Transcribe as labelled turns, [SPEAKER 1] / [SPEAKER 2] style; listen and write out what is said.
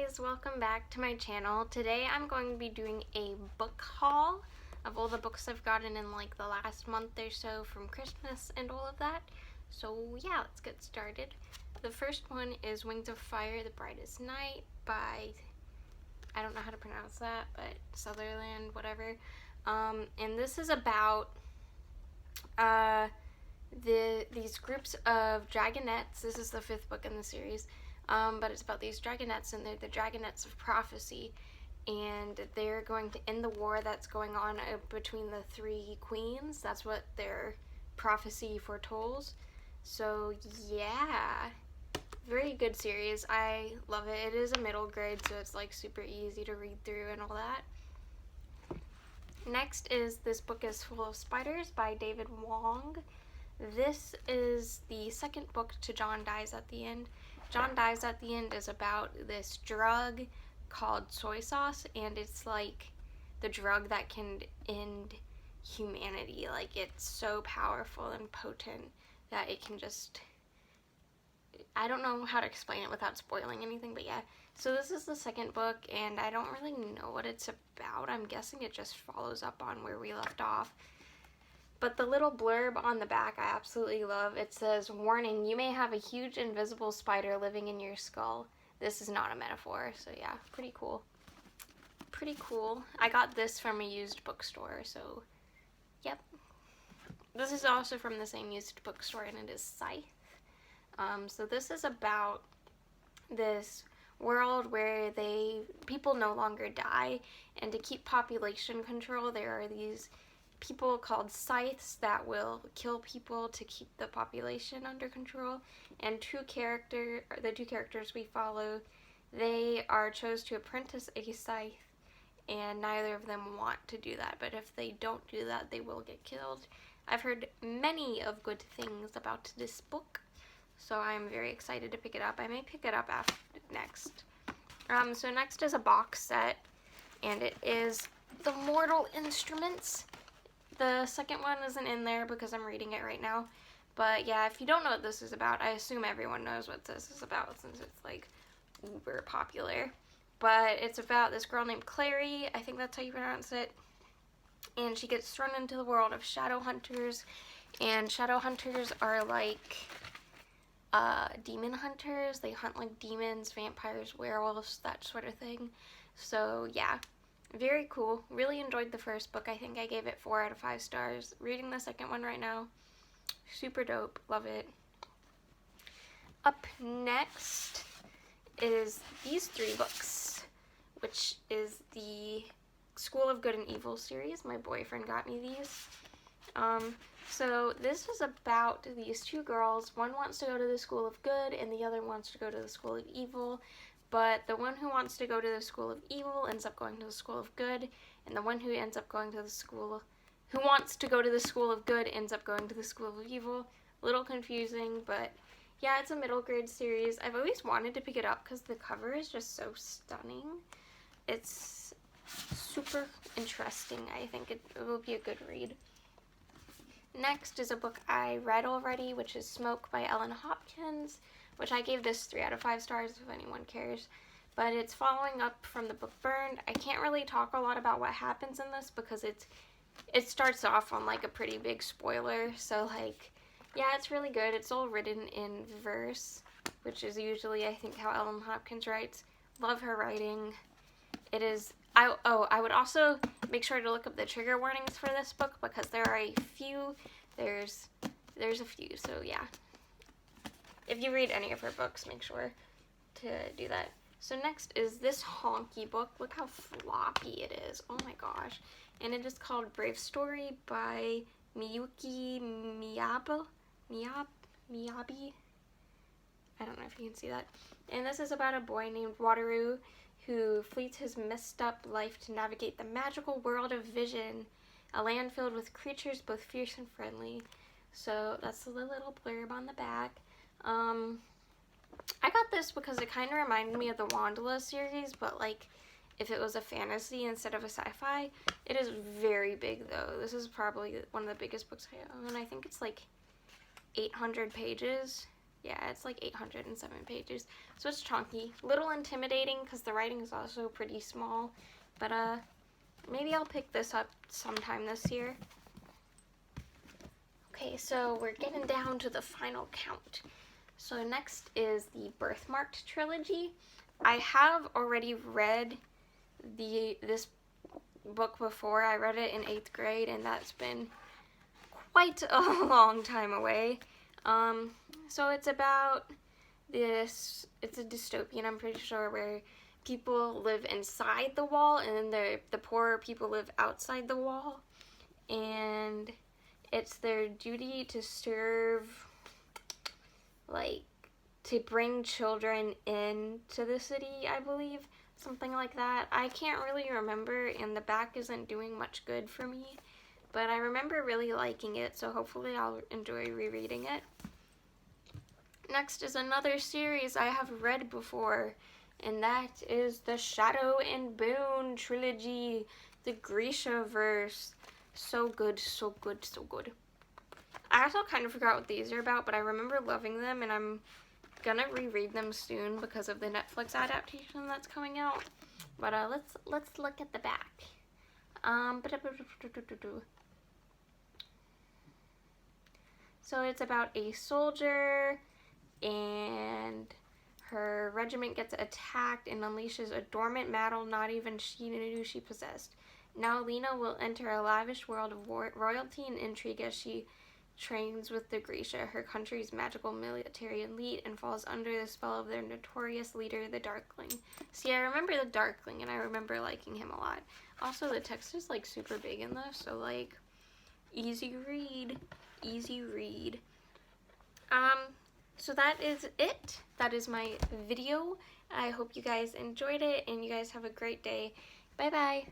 [SPEAKER 1] guys, welcome back to my channel. Today I'm going to be doing a book haul of all the books I've gotten in like the last month or so from Christmas and all of that. So yeah, let's get started. The first one is Wings of Fire, The Brightest Night by, I don't know how to pronounce that, but Sutherland, whatever. And this is about these groups of dragonettes. This is the 5th book in the series. But it's about these dragonettes, and they're the dragonettes of prophecy, and they're going to end the war that's going on between the 3 queens. That's what their prophecy foretells. So yeah, very good series. I love it. It is a middle grade, so it's like super easy to read through and all that. Next is This Book is Full of Spiders by David Wong. This is the second book to John Dies at the End. John Dies at the End is about this drug called soy sauce, and it's like the drug that can end humanity. Like, it's so powerful and potent that it can just, I don't know how to explain it without spoiling anything, but yeah. So this is the second book, and I don't really know what it's about. I'm guessing it just follows up on where we left off. But the little blurb on the back I absolutely love. It says, "Warning, you may have a huge invisible spider living in your skull. This is not a metaphor." So yeah, pretty cool. Pretty cool. I got this from a used bookstore, so yep. This is also from the same used bookstore, and it is Scythe. So this is about this world where people no longer die, and to keep population control, there are these people called Scythes that will kill people to keep the population under control. And the two characters we follow, they are chose to apprentice a Scythe, and neither of them want to do that. But if they don't do that, they will get killed. I've heard many of good things about this book, so I'm very excited to pick it up. I may pick it up next. So next is a box set, and it is The Mortal Instruments. The second one isn't in there because I'm reading it right now. But yeah, if you don't know what this is about, I assume everyone knows what this is about since it's like uber popular. But it's about this girl named Clary, I think that's how you pronounce it. And she gets thrown into the world of shadow hunters. And shadow hunters are like demon hunters. They hunt like demons, vampires, werewolves, that sort of thing. So yeah. Very cool. Really enjoyed the first book. I think I gave it 4 out of 5 stars. Reading the second one right now. Super dope. Love it. Up next is these 3 books, which is the School of Good and Evil series. My boyfriend got me these. So this is about these 2 girls. One wants to go to the School of Good, and the other wants to go to the School of Evil. But the one who wants to go to the School of Evil ends up going to the School of Good, and the one who ends up going to the who wants to go to the School of Good ends up going to the School of Evil. A little confusing, but yeah, it's a middle grade series. I've always wanted to pick it up because the cover is just so stunning. It's super interesting. I think it will be a good read. Next is a book I read already, which is Smoke by Ellen Hopkins, which I gave this 3 out of 5 stars if anyone cares. But it's following up from the book Burned. I can't really talk a lot about what happens in this because it starts off on like a pretty big spoiler. So like, yeah, it's really good. It's all written in verse, which is usually I think how Ellen Hopkins writes. Love her writing. It is, I would also make sure to look up the trigger warnings for this book because there are a few, there's a few, so yeah. If you read any of her books, make sure to do that. So next is this honky book. Look how floppy it is. Oh my gosh. And it is called Brave Story by Miyuki Miyabi. I don't know if you can see that. And this is about a boy named Wataru who flees his messed up life to navigate the magical world of Vision, a land filled with creatures both fierce and friendly. So that's the little blurb on the back. I got this because it kind of reminded me of the Wandala series, but like if it was a fantasy instead of a sci-fi. It is very big though. This is probably one of the biggest books I own. I think it's like 800 pages. Yeah, it's like 807 pages. So it's chunky. Little intimidating because the writing is also pretty small. But maybe I'll pick this up sometime this year. Okay, so we're getting down to the final count. So next is the Birthmarked Trilogy. I have already read this book before. I read it in 8th grade, and that's been quite a long time away. So it's about this, it's a dystopian, I'm pretty sure, where people live inside the wall and then the poorer people live outside the wall. And it's their duty to serve, like, to bring children into the city, I believe. Something like that. I can't really remember, and the back isn't doing much good for me. But I remember really liking it, so hopefully I'll enjoy rereading it. Next is another series I have read before, and that is the Shadow and Boon Trilogy, the Grisha-verse. So good, so good, so good. I also kind of forgot what these are about, but I remember loving them, and I'm gonna reread them soon because of the Netflix adaptation that's coming out. But let's look at the back. So it's about a soldier, and her regiment gets attacked and unleashes a dormant metal not even she knew she possessed. Now Lena will enter a lavish world of royalty and intrigue as she trains with the Grisha, her country's magical military elite, and falls under the spell of their notorious leader, the Darkling. See, I remember the Darkling, and I remember liking him a lot. Also, the text is, like, super big in this, so, like, easy read. Easy read. So that is it. That is my video. I hope you guys enjoyed it, and you guys have a great day. Bye-bye.